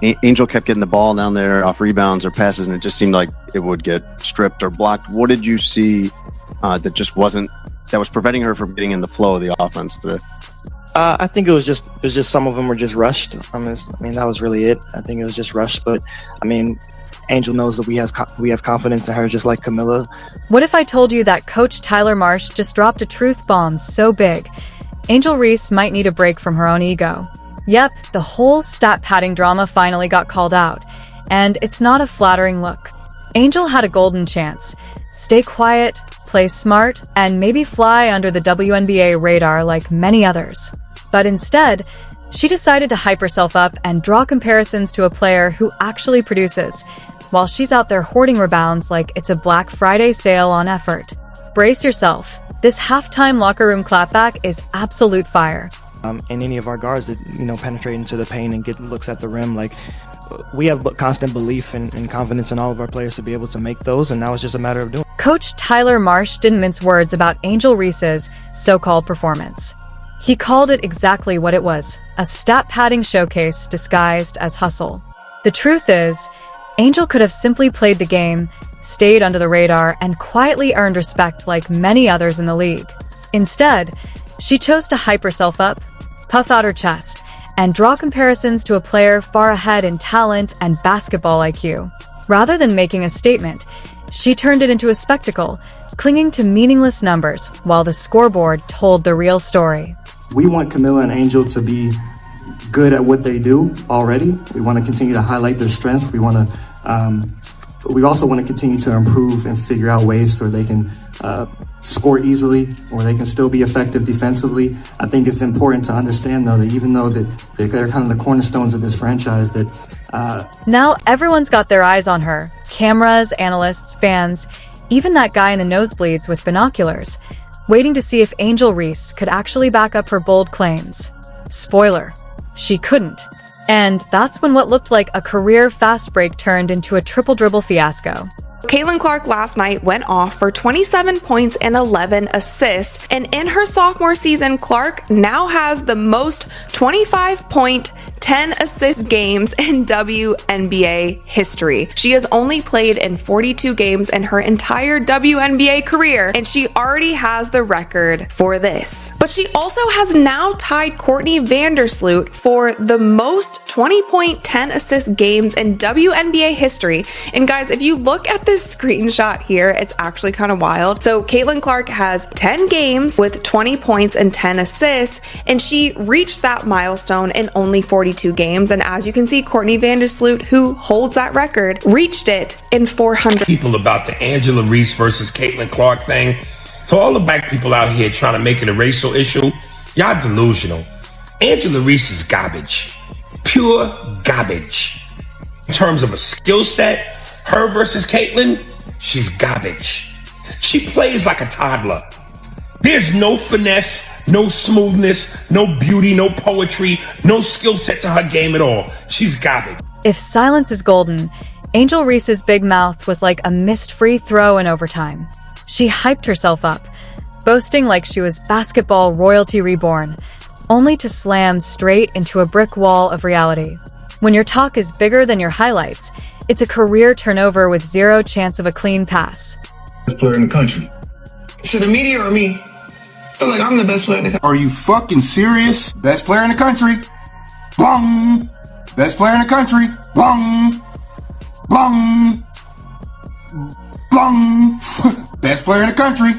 Angel kept getting the ball down there off rebounds or passes, and it just seemed like it would get stripped or blocked. What did you see that was preventing her from getting in the flow of the offense today? I think it was just some of them were just rushed. I mean that was really it. I think it was just rushed, but I mean, Angel knows that we have confidence in her, just like Camilla. What if I told you that Coach Tyler Marsh just dropped a truth bomb so big, Angel Reese might need a break from her own ego? Yep, the whole stat padding drama finally got called out, and it's not a flattering look. Angel had a golden chance. Stay quiet, play smart, and maybe fly under the WNBA radar like many others. But instead, she decided to hype herself up and draw comparisons to a player who actually produces, while she's out there hoarding rebounds like it's a Black Friday sale on effort. Brace yourself. This halftime locker room clapback is absolute fire. And any of our guards that penetrate into the paint and get looks at the rim, like we have constant belief and confidence in all of our players to be able to make those, and now it's just a matter of doing. Coach Tyler Marsh didn't mince words about Angel Reese's so-called performance. He called it exactly what it was, a stat padding showcase disguised as hustle. The truth is, Angel could have simply played the game, stayed under the radar, and quietly earned respect like many others in the league. Instead, she chose to hype herself up, puff out her chest, and draw comparisons to a player far ahead in talent and basketball IQ. Rather than making a statement, she turned it into a spectacle, clinging to meaningless numbers while the scoreboard told the real story. We want Camilla and Angel to be good at what they do already. We want to continue to highlight their strengths. We also want to continue to improve and figure out ways where they can score easily, or they can still be effective defensively. I think it's important to understand, though, that even though that they're kind of the cornerstones of this franchise, that now everyone's got their eyes on her. Cameras, analysts, fans, even that guy in the nosebleeds with binoculars, waiting to see if Angel Reese could actually back up her bold claims. Spoiler, she couldn't. And that's when what looked like a career fast break turned into a triple dribble fiasco. Caitlin Clark last night went off for 27 points and 11 assists, and in her sophomore season, Clark now has the most 25-point, 10-assist games in WNBA history. She has only played in 42 games in her entire WNBA career, and she already has the record for this. But she also has now tied Courtney Vandersloot for the most 20-point, 10-assist games in WNBA history. And guys, if you look at this screenshot here, it's actually kind of wild. So Caitlin Clark has 10 games with 20 points and 10 assists, and she reached that milestone in only 42 games. And as you can see, Courtney Vandersloot, who holds that record, reached it in 400. People about the Angela Reese versus Caitlin Clark thing. To all the black people out here trying to make it a racial issue, y'all delusional. Angela Reese is garbage. Pure garbage. In terms of a skill set, her versus Caitlin, she's garbage. She plays like a toddler. There's no finesse, no smoothness, no beauty, no poetry, no skill set to her game at all. She's garbage. If silence is golden, Angel Reese's big mouth was like a missed free throw in overtime. She hyped herself up, boasting like she was basketball royalty reborn, only to slam straight into a brick wall of reality. When your talk is bigger than your highlights, it's a career turnover with zero chance of a clean pass. Best player in the country. So the media or me, I feel like I'm the best player in the country. Are you fucking serious? Best player in the country. Bong. Best player in the country. Bong. Bong. Bong. Best player in the country.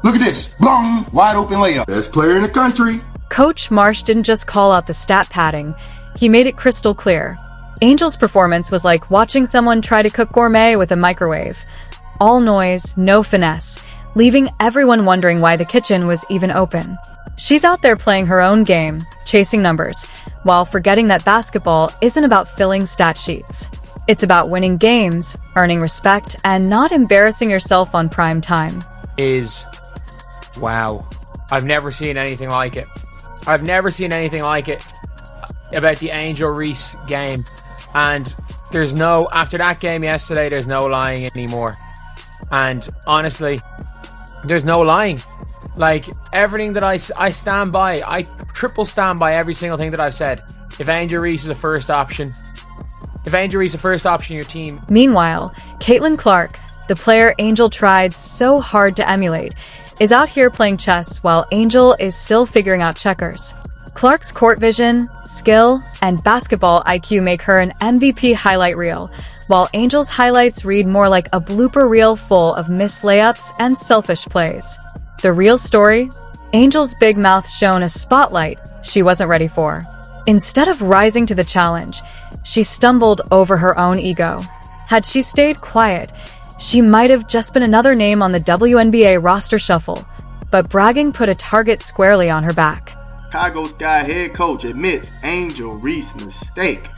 Look at this. Bong. Wide open layup. Best player in the country. Coach Marsh didn't just call out the stat padding, he made it crystal clear. Angel's performance was like watching someone try to cook gourmet with a microwave. All noise, no finesse, leaving everyone wondering why the kitchen was even open. She's out there playing her own game, chasing numbers, while forgetting that basketball isn't about filling stat sheets. It's about winning games, earning respect, and not embarrassing yourself on prime time. Wow. I've never seen anything like it. I've never seen anything like it about the Angel Reese game. And after that game yesterday, there's no lying anymore. And honestly, there's no lying. Like, everything that I stand by, I triple stand by every single thing that I've said. If Angel Reese is the first option, If Angel Reese is the first option in your team, Meanwhile, Caitlin Clark, the player Angel tried so hard to emulate, is out here playing chess while Angel is still figuring out checkers. Clark's court vision, skill, and basketball IQ make her an MVP highlight reel, while Angel's highlights read more like a blooper reel full of missed layups and selfish plays. The real story? Angel's big mouth shone a spotlight she wasn't ready for. Instead of rising to the challenge, she stumbled over her own ego. Had she stayed quiet, she might have just been another name on the WNBA roster shuffle, but bragging put a target squarely on her back. Chicago Sky head coach admits Angel Reese mistake.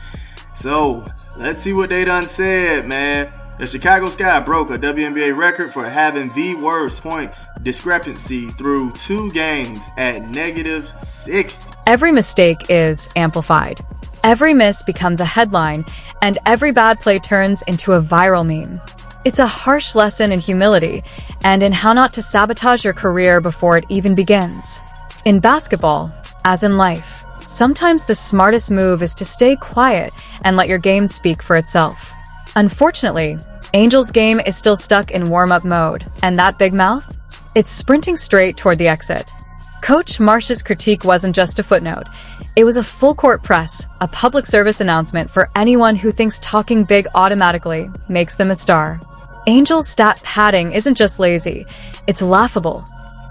So, let's see what they done said, man. The Chicago Sky broke a WNBA record for having the worst point discrepancy through 2 games at -60. Every mistake is amplified. Every miss becomes a headline, and every bad play turns into a viral meme. It's a harsh lesson in humility and in how not to sabotage your career before it even begins. In basketball, as in life, sometimes the smartest move is to stay quiet and let your game speak for itself. Unfortunately, Angel's game is still stuck in warm-up mode, and that big mouth? It's sprinting straight toward the exit. Coach Marsh's critique wasn't just a footnote. It was a full-court press, a public service announcement for anyone who thinks talking big automatically makes them a star. Angel's stat padding isn't just lazy, it's laughable.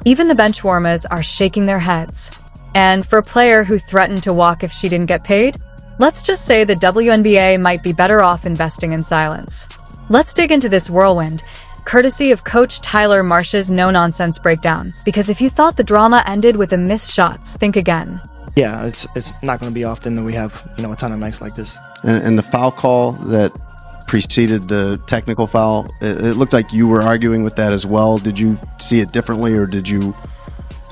Even the bench warmers are shaking their heads. And for a player who threatened to walk if she didn't get paid, let's just say the WNBA might be better off investing in silence. Let's dig into this whirlwind, courtesy of Coach Tyler Marsh's no-nonsense breakdown, because if you thought the drama ended with the missed shots, think again. yeah, it's not going to be often that we have, a ton of nights like this. And the foul call that preceded the technical foul, it looked like you were arguing with that as well. Did you see it differently, or did you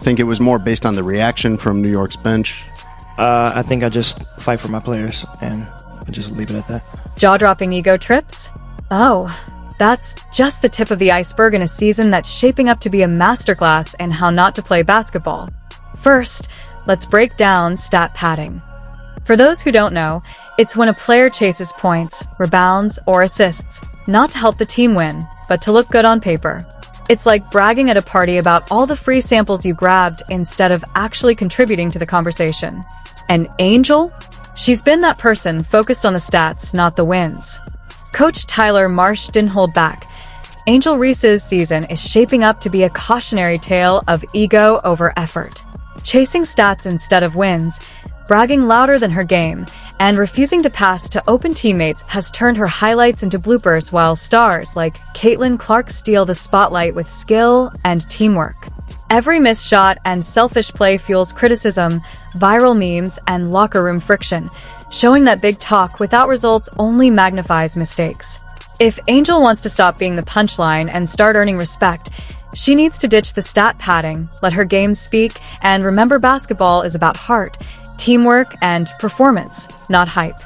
think it was more based on the reaction from New York's bench? I think I just fight for my players, and I just leave it at that. Jaw-dropping ego trips? Oh, that's just the tip of the iceberg in a season that's shaping up to be a masterclass in how not to play basketball. First, let's break down stat padding. For those who don't know, it's when a player chases points, rebounds, or assists, not to help the team win, but to look good on paper. It's like bragging at a party about all the free samples you grabbed instead of actually contributing to the conversation. And Angel? She's been that person focused on the stats, not the wins. Coach Tyler Marsh didn't hold back. Angel Reese's season is shaping up to be a cautionary tale of ego over effort. Chasing stats instead of wins, bragging louder than her game, and refusing to pass to open teammates has turned her highlights into bloopers, while stars like Caitlin Clark steal the spotlight with skill and teamwork. Every missed shot and selfish play fuels criticism, viral memes, and locker room friction, showing that big talk without results only magnifies mistakes. If Angel wants to stop being the punchline and start earning respect, she needs to ditch the stat padding, let her game speak, and remember basketball is about heart, teamwork, and performance, not hype.